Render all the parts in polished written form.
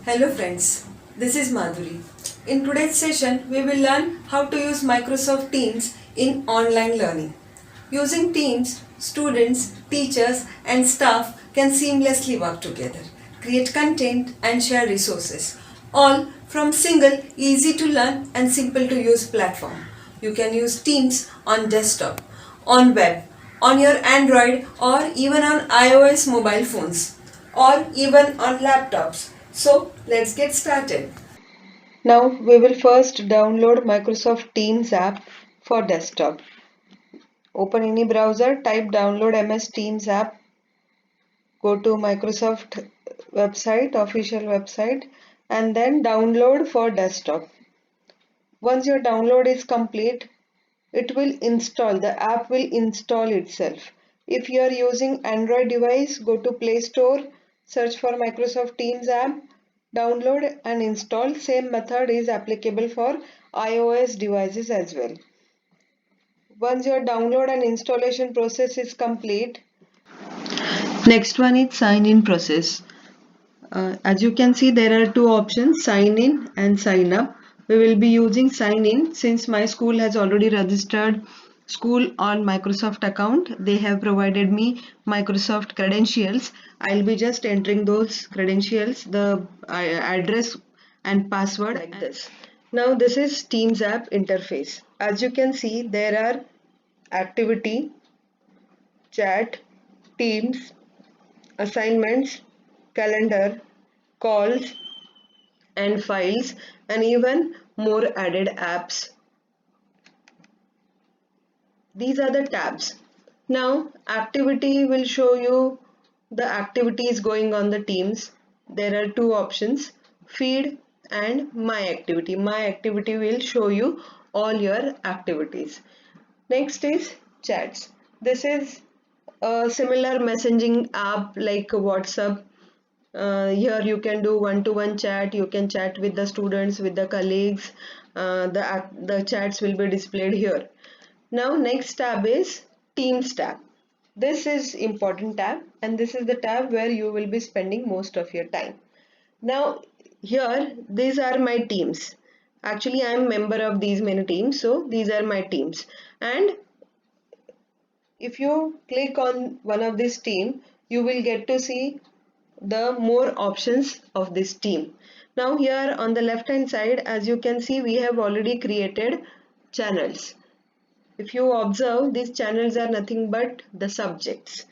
Hello friends, this is Madhuri. In today's session, we will learn how to use Microsoft Teams in online learning. Using Teams, students, teachers and staff can seamlessly work together, create content and share resources, all from single easy to learn and simple to use platform. You can use Teams on desktop, on web, on your Android or even on iOS mobile phones or even on laptops. So let's get started. Now we will first download Microsoft Teams app for desktop. Open any browser, type download MS Teams app, go to Microsoft website, official website, and then download for desktop. Once your download is complete, it will install, the app will install itself. If you are using Android device, go to Play Store, search for Microsoft Teams app, download and install. Same method is applicable for iOS devices as well. Once your download and installation process is complete, next one is sign in process. As you can see, there are two options, sign in and sign up. We will be using sign in since my school has already registered school on Microsoft account. They have provided me Microsoft credentials. I'll be just entering those credentials, the address and password like this. Now this is Teams app interface. As you can see, there are activity, chat, Teams, assignments, calendar, calls and files, and even more added apps. These are the tabs. Now activity will show you the activities going on the Teams. There are two options, feed and my activity. My activity will show you all your activities. Next is chats. This is a similar messaging app like WhatsApp. Here you can do one-to-one chat. You can chat with the students, with the colleagues. The chats will be displayed here. Now next tab is Teams tab. This is important tab and this is the tab where you will be spending most of your time. Now here these are my teams. Actually I am member of these many teams, so these are my teams. And if you click on one of this team, you will get to see the more options of this team. Now here on the left hand side, as you can see, we have already created channels. If you observe, these channels are nothing but the subjects.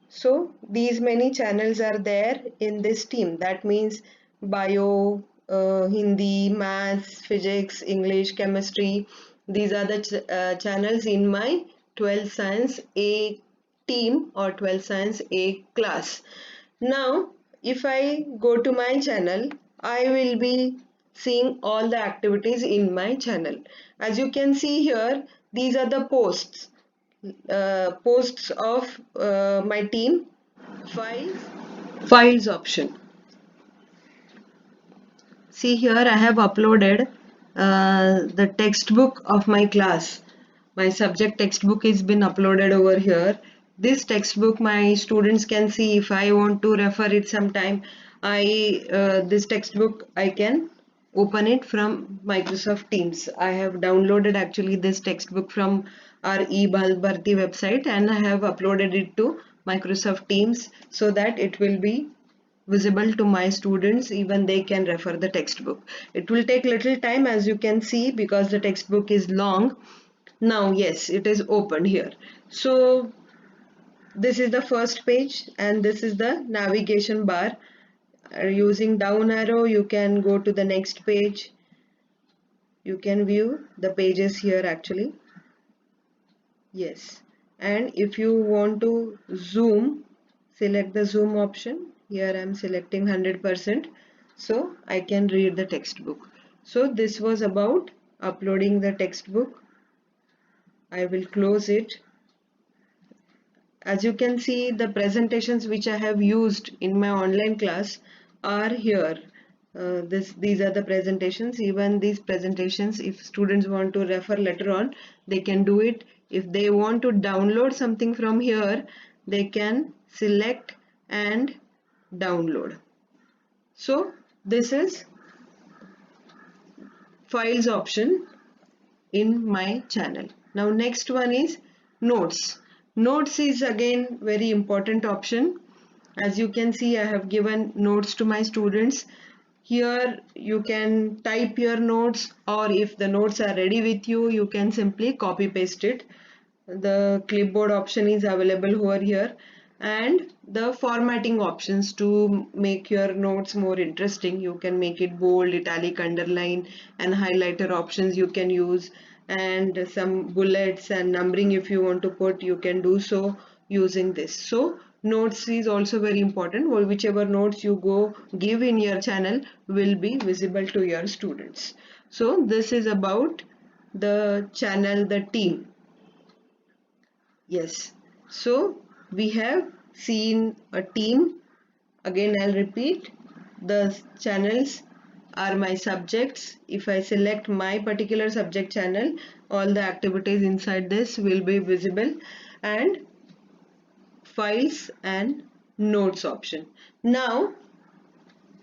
So these many channels are there in this team. That means bio, Hindi, maths, physics, English, chemistry. These are the channels in my 12th Science A team or 12th Science A class. Now, if I go to my channel, I will be seeing all the activities in my channel. As you can see here, these are the posts of my team. Files option. See here I have uploaded the textbook of my class. My subject textbook has been uploaded over here. This textbook my students can see. If I want to refer it sometime, this textbook I can open it from Microsoft Teams. I have downloaded actually this textbook from our eBalbharti website and I have uploaded it to Microsoft Teams so that it will be visible to my students. Even they can refer the textbook. It will take little time, as you can see, because the textbook is long. Now yes, it is open here. So this is the first page and this is the navigation bar. Using down arrow you can go to the next page. You can view the pages here actually. Yes, and if you want to zoom, select the zoom option. Here I am selecting 100% so I can read the textbook. So this was about uploading the textbook. I will close it. As you can see, the presentations which I have used in my online class are here. These are the presentations. Even these presentations, if students want to refer later on, they can do it. If they want to download something from here, they can select and download. So This is files option in my channel. Now next one is notes. Notes is again very important option. As you can see, I have given notes to my students. Here you can type your notes, or if the notes are ready with you, you can simply copy paste it. The clipboard option is available over here, and the formatting options to make your notes more interesting. You can make it bold, italic, underline, and highlighter options you can use, and some bullets and numbering if you want to put, you can do so using this. So notes is also very important. Or whichever notes you go give in your channel will be visible to your students. So this is about the channel, the team. Yes, so we have seen a team. Again, I'll repeat, the channels are my subjects. If I select my particular subject channel, all the activities inside this will be visible, and files and notes option. Now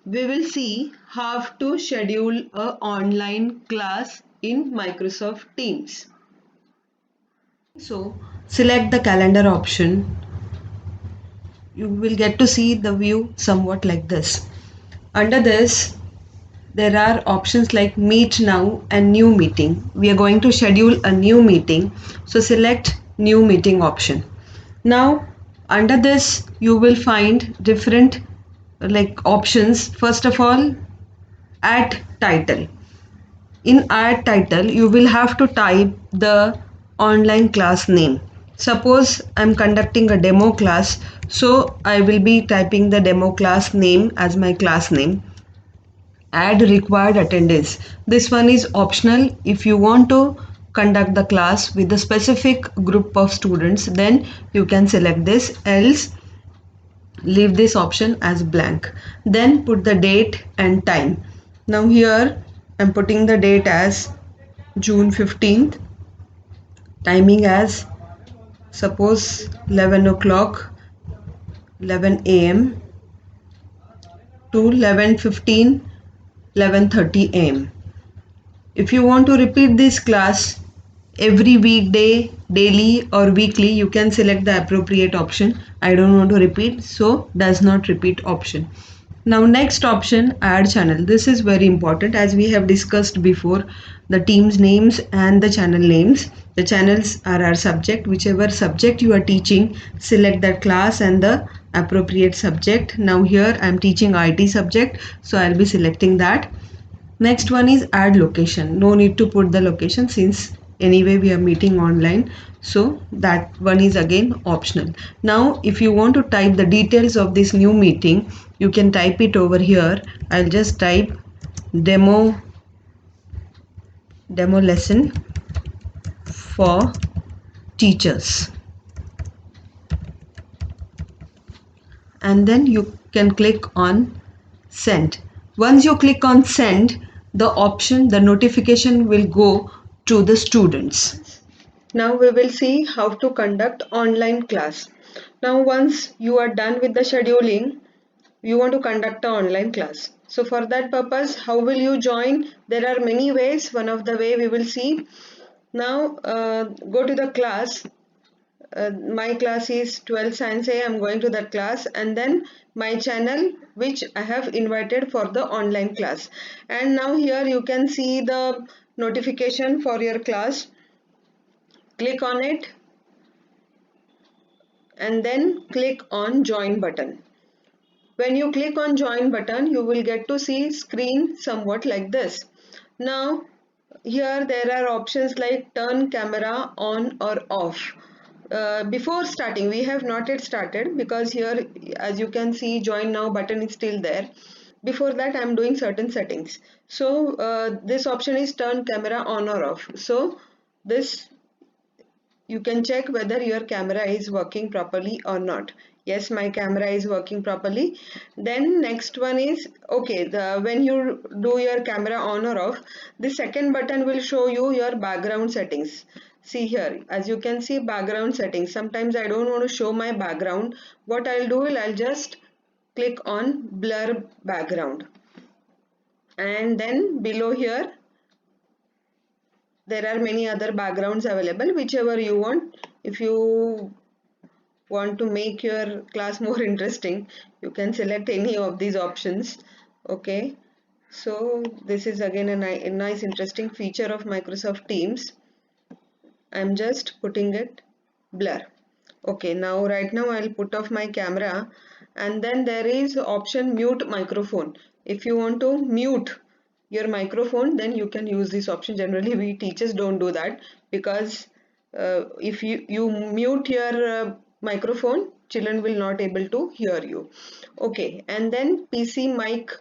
we will see how to schedule a online class in Microsoft Teams. So select the calendar option. You will get to see the view somewhat like this. Under this, there are options like meet now and new meeting. We are going to schedule a new meeting. So select new meeting option. Now under this you will find different like options. First of all, add title. In add title you will have to type the online class name. Suppose I'm conducting a demo class, so I will be typing the demo class name as my class name. Add required attendance. This one is optional. If you want to conduct the class with a specific group of students, then you can select this, else leave this option as blank. Then put the date and time. Now here I'm putting the date as June 15th, timing as suppose 11 o'clock, 11 a.m. to 11:15, 11:30 a.m. If you want to repeat this class every weekday, daily or weekly, you can select the appropriate option. I don't want to repeat, so does not repeat option. Now next option, add channel. This is very important, as we have discussed before, the team's names and the channel names. The channels are our subject. Whichever subject you are teaching, select that class and the appropriate subject. Now here I am teaching IT subject, so I'll be selecting that. Next one is add location. No need to put the location since anyway we are meeting online. So that one is again optional. Now if you want to type the details of this new meeting, you can type it over here. I'll just type demo lesson for teachers. And then you can click on send. Once you click on send, the notification will go to the students. Now we will see how to conduct online class. Now once you are done with the scheduling, you want to conduct an online class. So for that purpose, how will you join? There are many ways. One of the way we will see. Now go to the class. My class is 12 Science A. I'm going to that class, and then my channel which I have invited for the online class. And now here you can see the notification for your class. Click on it and then click on join button. When you click on join button, you will get to see screen somewhat like this. Now here there are options like turn camera on or off. Before starting, we have not yet started because here as you can see join now button is still there. Before that I am doing certain settings. So this option is turn camera on or off. So this you can check whether your camera is working properly or not. Yes, my camera is working properly. Then next one is okay, when you do your camera on or off, the second button will show you your background settings. See here, as you can see background settings. Sometimes I don't want to show my background. What I'll do is I'll just click on blur background. and then below here there are many other backgrounds available, whichever you want. If you want to make your class more interesting, you can select any of these options. Okay, so this is again a nice interesting feature of Microsoft Teams. I'm just putting it blur. Okay, now right now I'll put off my camera, and then there is option mute microphone. If you want to mute your microphone, then you can use this option. Generally we teachers don't do that, because if you mute your microphone, children will not able to hear you. Okay, and then PC mic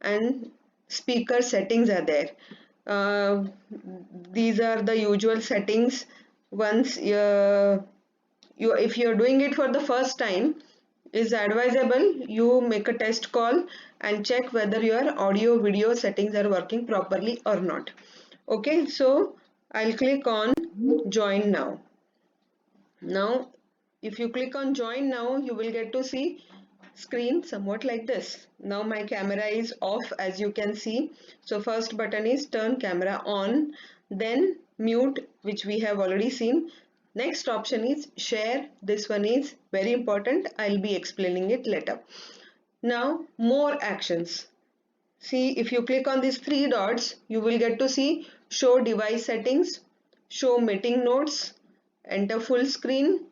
and speaker settings are there. uh, these are the usual settings. Once if you're doing it for the first time, is advisable you make a test call and check whether your audio video settings are working properly or not. Okay, so I'll click on join now. Now if you click on join now, you will get to see screen somewhat like this. Now my camera is off, as you can see. So first button is turn camera on, then mute, which we have already seen. Next option is share. This one is very important. I'll be explaining it later. Now more actions. See, if you click on these three dots, you will get to see show device settings, show meeting notes, enter full screen,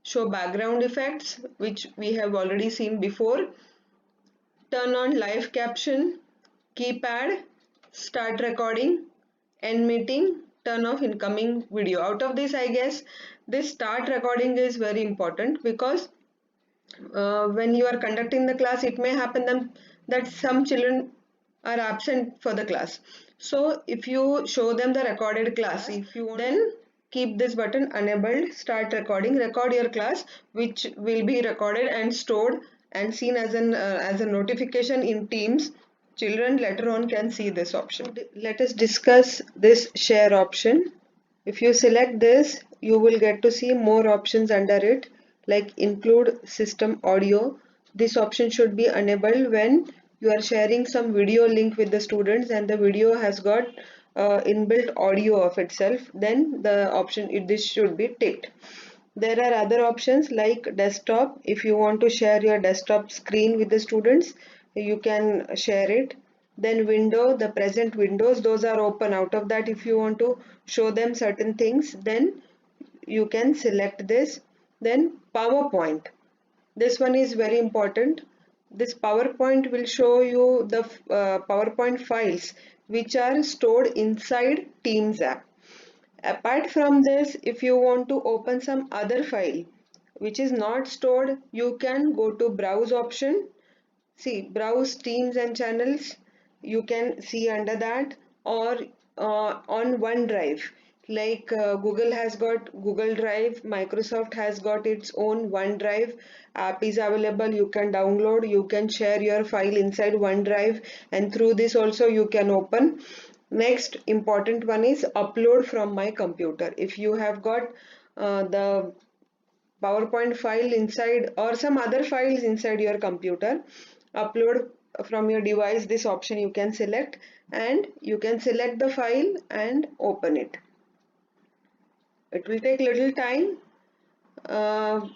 show background effects, which we have already seen before, turn on live caption, keypad, start recording, end meeting, turn off incoming video. Out of this, I guess this start recording is very important, because when you are conducting the class, it may happen that some children are absent for the class. So if you show them the recorded class, if you want, then keep this button enabled, start recording, record your class, which will be recorded and stored and seen as a notification in Teams. Children later on can see this option. Let us discuss this share option. If you select this, you will get to see more options under it, like include system audio. This option should be enabled when you are sharing some video link with the students and the video has got inbuilt audio of itself. Then the option, this should be ticked. There are other options like desktop. If you want to share your desktop screen with the students, you can share it. Then window, the present windows, those are open. Out of that, if you want to show them certain things, then you can select this. Then PowerPoint. This one is very important. This PowerPoint will show you the PowerPoint files which are stored inside Teams app. Apart from this, if you want to open some other file which is not stored, you can go to browse option. See, browse teams and channels. You can see under that, or on OneDrive. Like Google has got Google Drive, Microsoft has got its own OneDrive app is available. You can download, you can share your file inside OneDrive, and through this also you can open. Next important one is upload from my computer. If you have got the PowerPoint file inside or some other files inside your computer, upload from your device, this option you can select, and you can select the file and open it. It will take little time, uh,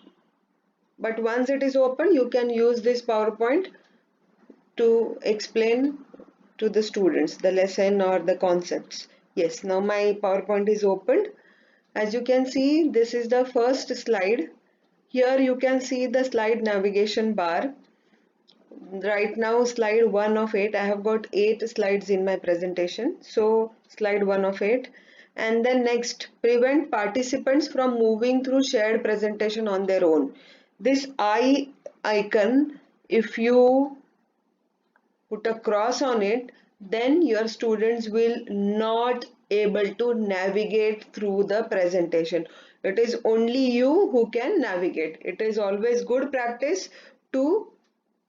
but once it is open, you can use this PowerPoint to explain to the students the lesson or the concepts. Yes, now my PowerPoint is opened. As you can see, this is the first slide. Here you can see the slide navigation bar. Right now slide 1 of 8. I have got 8 slides in my presentation. So slide 1 of 8. And then next, prevent participants from moving through shared presentation on their own. This eye icon, if you put a cross on it, then your students will not able to navigate through the presentation. It is only you who can navigate. It is always good practice to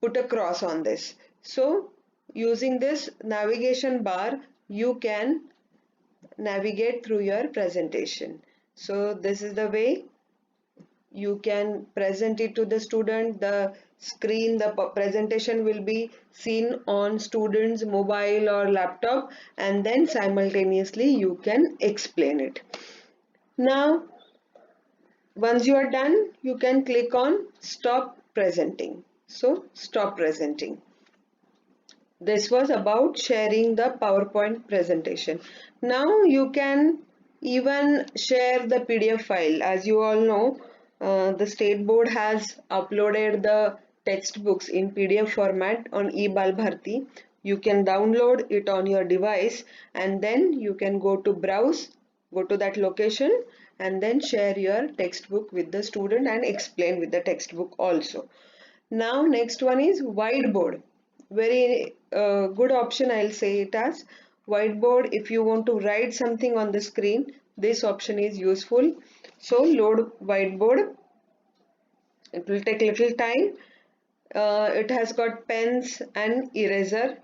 put a cross on this. So using this navigation bar, you can navigate through your presentation. So this is the way you can present it to the student. The screen. The presentation will be seen on students' mobile or laptop, and then simultaneously you can explain it. Now, once you are done, you can click on stop presenting. So, stop presenting. This was about sharing the PowerPoint presentation. Now you can even share the PDF file. As you all know, the State Board has uploaded the textbooks in PDF format on eBalbharti. You can download it on your device, and then you can go to browse, go to that location, and then share your textbook with the student and explain with the textbook also. Now next one is whiteboard. Very good option, I'll say it as whiteboard. If you want to write something on the screen, this option is useful. So load whiteboard. It will take little time. It has got pens and eraser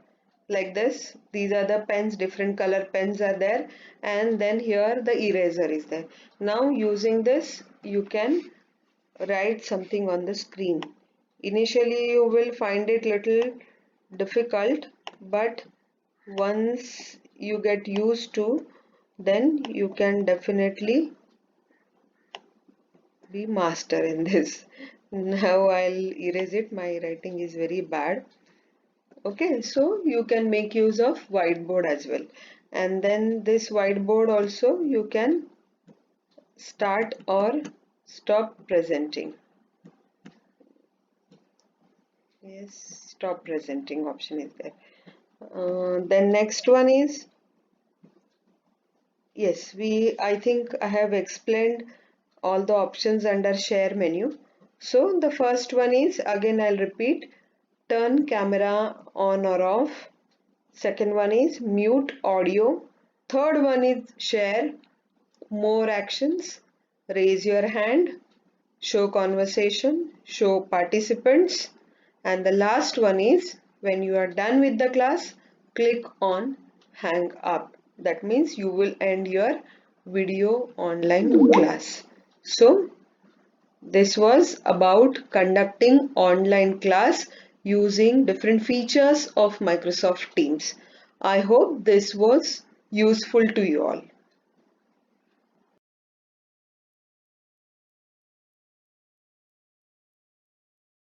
like this. These are the pens, different color pens are there, and then here the eraser is there. Now using this you can write something on the screen. Initially you will find it little difficult, but once you get used to, then you can definitely be master in this. Now I'll erase it, my writing is very bad. Okay, so you can make use of whiteboard as well, and then this whiteboard also you can start or stop presenting. Yes, stop presenting option is there. Then next one is, yes, I think I have explained all the options under share menu. So the first one is, again I'll repeat, turn camera on or off. Second one is mute audio. Third one is share, more actions, raise your hand, show conversation, show participants, and the last one is when you are done with the class, click on hang up. That means you will end your video online class. So this was about conducting online class using different features of Microsoft Teams. I hope this was useful to you all.